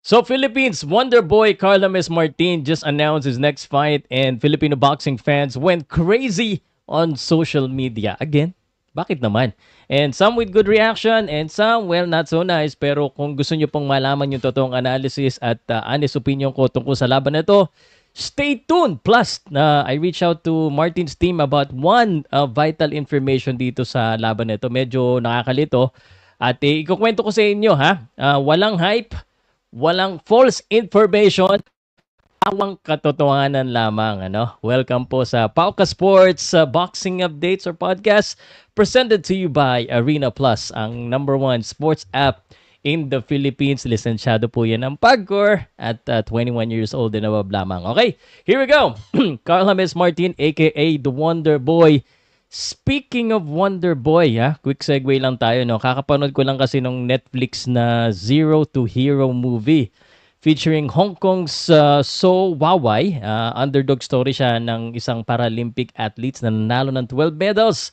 So Philippines Wonder Boy Carlos Martin just announced his next fight and Filipino boxing fans went crazy on social media. Again, bakit naman? And some with good reaction and some, well, not so nice. Pero kung gusto nyo pong malaman yung totoong analysis at honest opinion ko tungkol sa laban na to, stay tuned. Plus, I reached out to Martin's team about one vital information dito sa laban na ito. Medyo nakakalito. At ikukwento ko sa inyo ha, walang hype, walang false information, awang katotohanan lamang. Welcome po sa Pauka Sports Boxing Updates or Podcast presented to you by Arena Plus, ang #1 sports app in the Philippines. Lisensyado po yan ng PAGCOR at 21 years old din na lamang. Okay, here we go. Carl James Martin aka The Wonder Boy. Speaking of Wonder Boy, quick segue lang tayo. Kakapanood ko lang kasi nung Netflix na Zero to Hero movie featuring Hong Kong's So Wawai. Underdog story siya ng isang Paralympic athletes na nanalo ng 12 medals.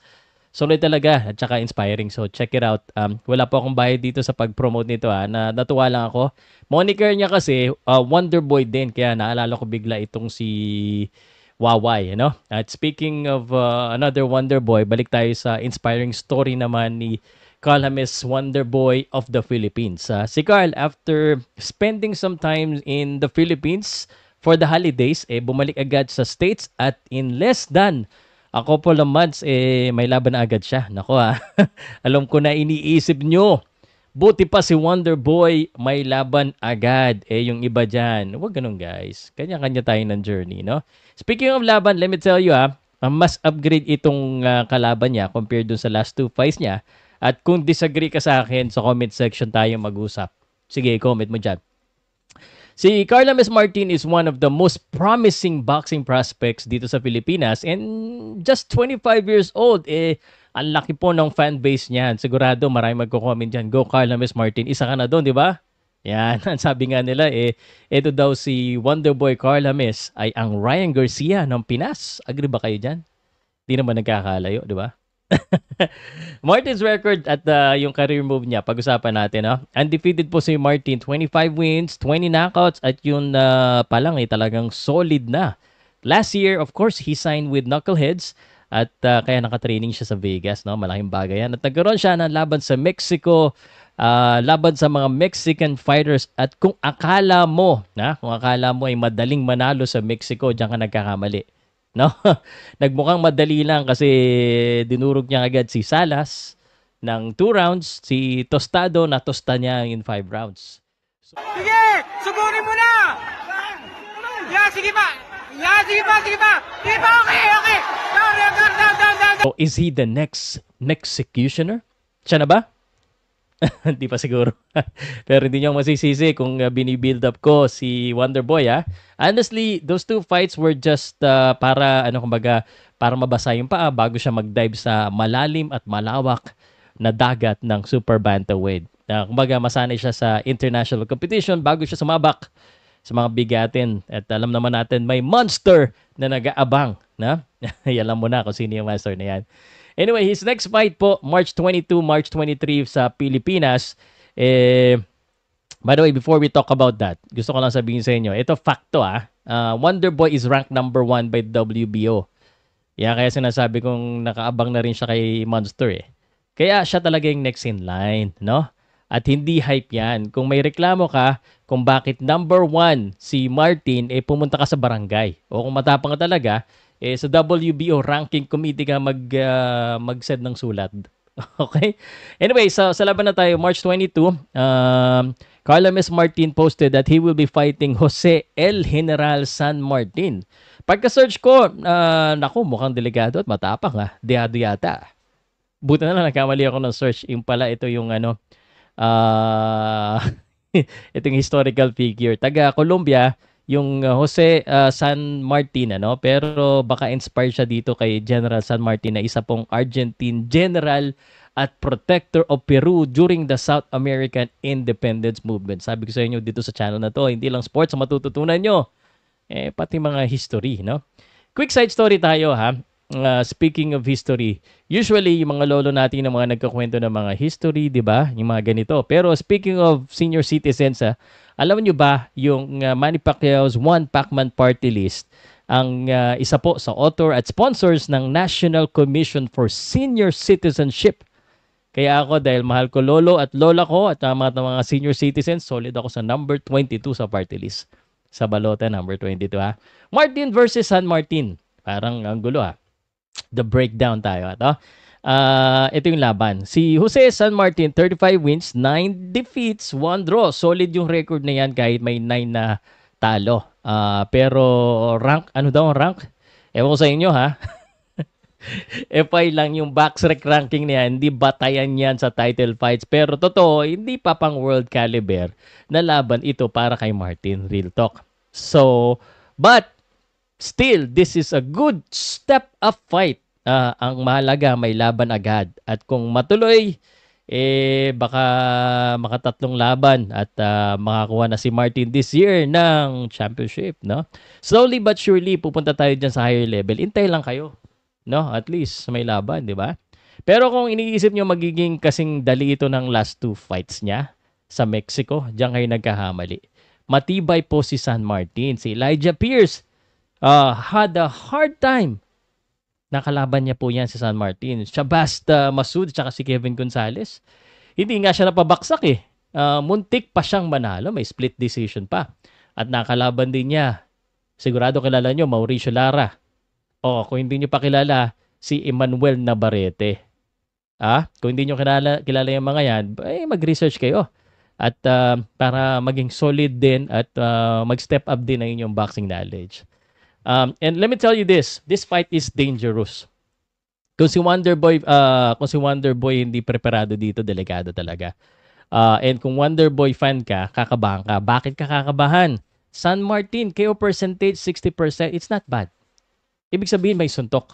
Solid talaga at saka inspiring. So check it out. Wala po akong bayad dito sa pag-promote nito. Natuwa lang ako. Moniker niya kasi Wonder Boy din. Kaya naalala ko bigla itong si Wawai. At speaking of another Wonder Boy, balik tayo sa inspiring story naman ni Carl James, Wonder Boy of the Philippines. Si Carl, after spending some time in the Philippines for the holidays, bumalik agad sa States at in less than a couple of months, may laban na agad siya. Nako alam ko na iniisip nyo. Buti pa si Wonder Boy, may laban agad. Yung iba dyan, huwag ganun guys. Kanya-kanya tayo ng journey, no? Speaking of laban, let me tell you mas upgrade itong kalaban niya compared dun sa last two fights niya. At kung disagree ka sa akin, sa comment section tayo mag-usap. Sige, comment mo dyan. Si Carl James Martin is one of the most promising boxing prospects dito sa Pilipinas and just 25 years old. Ang laki po ng fan base niyan. Sigurado marami magko-comment diyan. Go Carl James Martin. Isa ka na doon, di ba? Yan, sabi nga nila ito daw si Wonder Boy Carl James ay ang Ryan Garcia ng Pinas. Agree ba kayo diyan? Di naman nagkakalayo, di ba? Martin's record at yung career move niya, pag-usapan natin. Undefeated po si Martin, 25 wins, 20 knockouts at yun pa lang talagang solid na. Last year, of course, he signed with Knuckleheads at kaya nakatraining siya sa Vegas. Malaking bagay yan. At nagkaroon siya ng laban sa Mexico, laban sa mga Mexican fighters at kung akala mo ay madaling manalo sa Mexico, diyan ka nagkakamali. No? Nagmukhang madali lang kasi dinurog niya agad si Salas ng 2 rounds. Si Tostado natosta niya in 5 rounds. Sige! Sugurin mo na! Sige pa! Sige pa! Sige pa! Okay! Down! So, is he the next executioner? Siya na ba? Hindi pa siguro. Pero hindi niyo masisisi kung binibuild up ko si Wonder Boy. Honestly, those two fights were just para para mabasa yung paa bago siya mag-dive sa malalim at malawak na dagat ng super bantamweight. Kumbaga masanay siya sa international competition bago siya sumabak sa mga bigatin. At alam naman natin may monster na nag-aabang. Alam mo na kung sino yung monster na yan. Anyway, his next fight po, March 22, March 23 sa Pilipinas. By the way, before we talk about that, gusto ko lang sabihin sa inyo, ito facto Wonder Boy is ranked #1 by WBO. Kaya sinasabi kong nakaabang na rin siya kay Monster Kaya siya talaga yung next in line, no? At hindi hype yan. Kung may reklamo ka, kung bakit #1 si Martin, pumunta ka sa barangay. O kung matapang ka talaga, sa WBO ranking committee ka mag-send ng sulat. Okay? Anyway, sa laban na tayo, March 22, Carl James Martin posted that he will be fighting Jose El General San Martin. Pagka-search ko, mukhang delikado at matapang Deado yata. Buti na lang nagkamali ako ng search. Yung pala, ito yung itong historical figure. Taga Colombia, yung Jose San Martin pero baka inspired siya dito kay General San Martin na isa pong Argentine general at protector of Peru during the South American Independence Movement. Sabi ko sa inyo dito sa channel na to, hindi lang sports ang matututunan nyo, pati mga history. Quick side story tayo speaking of history, usually yung mga lolo natin ng mga nagkakwento ng mga history, 'di ba? Yung mga ganito. Pero speaking of senior citizens, alam niyo ba yung Manny Pacquiao's One Pacman Party List ang isa po sa author at sponsors ng National Commission for Senior Citizenship. Kaya ako, dahil mahal ko lolo at lola ko at mga senior citizens, solid ako sa number 22 sa party list. Sa balota, number 22 ha. Martin versus San Martin. Parang ang gulo ha. The breakdown tayo. Ito yung laban. Si Jose San Martin, 35 wins, 9 defeats, 1 draw. Solid yung record na yan kahit may 9 na talo. Pero rank, ano daw ang rank? Ewan ko sa inyo ha. FI lang yung box rec ranking niya, hindi batayan yan sa title fights. Pero totoo, hindi pa pang world caliber na laban ito para kay Martin. Real talk. So, but still, this is a good step up fight. Ang mahalaga, may laban agad. At kung matuloy, baka makatatlong laban at makakuha na si Martin this year ng championship, no? Slowly but surely, pupunta tayo dyan sa higher level. Intay lang kayo. No, at least may laban, 'di ba? Pero kung iniisip niyo magiging kasing dali ito ng last 2 fights niya sa Mexico, diyan kayo nagkahamali. Matibay po si San Martin. Si Elijah Pierce had a hard time. Nakalaban niya po yan si San Martin. Shabasta Masud at si Kevin Gonzalez. Hindi nga siya napabaksak eh. Muntik pa siyang manalo. May split decision pa. At nakalaban din niya. Sigurado kilala niyo, Mauricio Lara. Kung hindi nyo pa kilala, si Emmanuel Navarrete. Kung hindi nyo kilala yung mga yan, mag-research kayo. At para maging solid din at mag-step up din ang inyong boxing knowledge. And let me tell you this fight is dangerous. Kung si Wonderboy hindi preparado dito, delikado talaga. And kung Wonderboy fan ka, kakabahan ka. Bakit ka kakabahan? San Martin, KO percentage 60%, it's not bad. Ibig sabihin may suntok.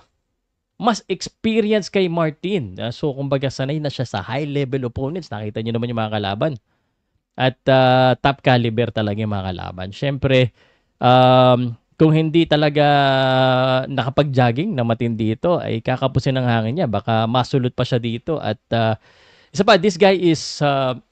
Mas experience kay Martin. So, kumbaga, sanay na siya sa high-level opponents. Nakita niyo naman yung mga kalaban. At top caliber talaga yung mga kalaban. Siyempre, kung hindi talaga nakapag-jogging na matindi ito, ay kakapusin ng hangin niya. Baka masulot pa siya dito. At isa pa, this guy is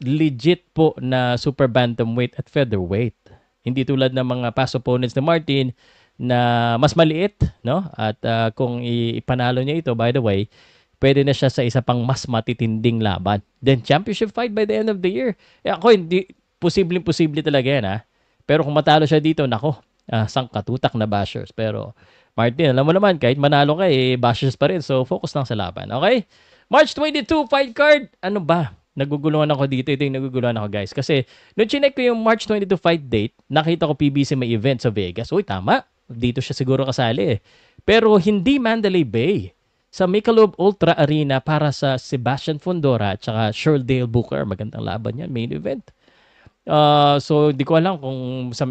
legit po na super bantamweight at featherweight. Hindi tulad ng mga past opponents ni Martin na mas maliit, no? At kung ipanalo niya ito, by the way, pwede na siya sa isa pang mas matitinding laban. Then championship fight by the end of the year. Ako, hindi posible talaga yan, ha? Pero kung matalo siya dito, nako, sangkatutak na bashers. Pero Martin, alam mo naman, kahit manalo ka, bashers pa rin. So focus lang sa laban. Okay? March 22 fight card. Ano ba? Naguguluhan ako dito. Ito yung naguguluhan ako, guys. Kasi nung chinek ko yung March 22 fight date, nakita ko PBC may event sa Vegas. Uy, tama. Dito siya siguro kasali eh. Pero hindi Mandalay Bay. Sa Michelob Ultra Arena para sa Sebastian Fundora at saka Shirley Booker. Magandang laban yan. Main event. So, di ko alam kung sa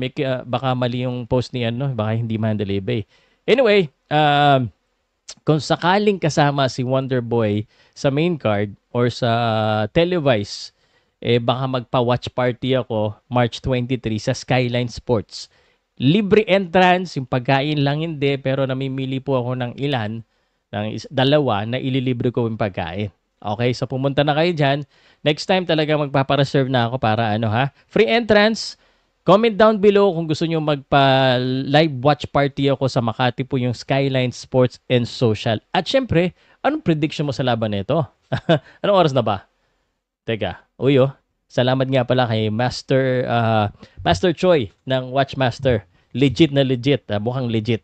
baka mali yung post ni ano. Baka hindi Mandalay Bay. Anyway, kung sakaling kasama si Wonderboy sa main card or sa televised, baka magpa-watch party ako March 23 sa Skyline Sports. Libre entrance, yung pagkain lang hindi, pero namimili po ako ng dalawa na ililibre ko yung pagkain. Okay, so pumunta na kayo dyan. Next time talaga magpapareserve na ako para free entrance. Comment down below kung gusto nyo magpa-live watch party ako sa Makati po yung Skyline Sports and Social. At syempre, anong prediction mo sa laban nito? Anong oras na ba? Teka, salamat nga pala kay Master Choi ng Watchmaster. Legit na legit. Mukhang legit.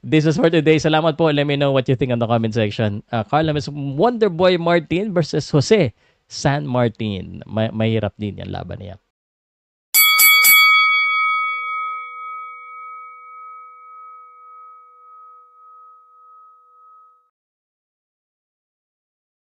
This is for today. Salamat po. Let me know what you think on the comment section. Carla, Miss Wonderboy Martin versus Jose San Martin. Mahirap din yan laban niya.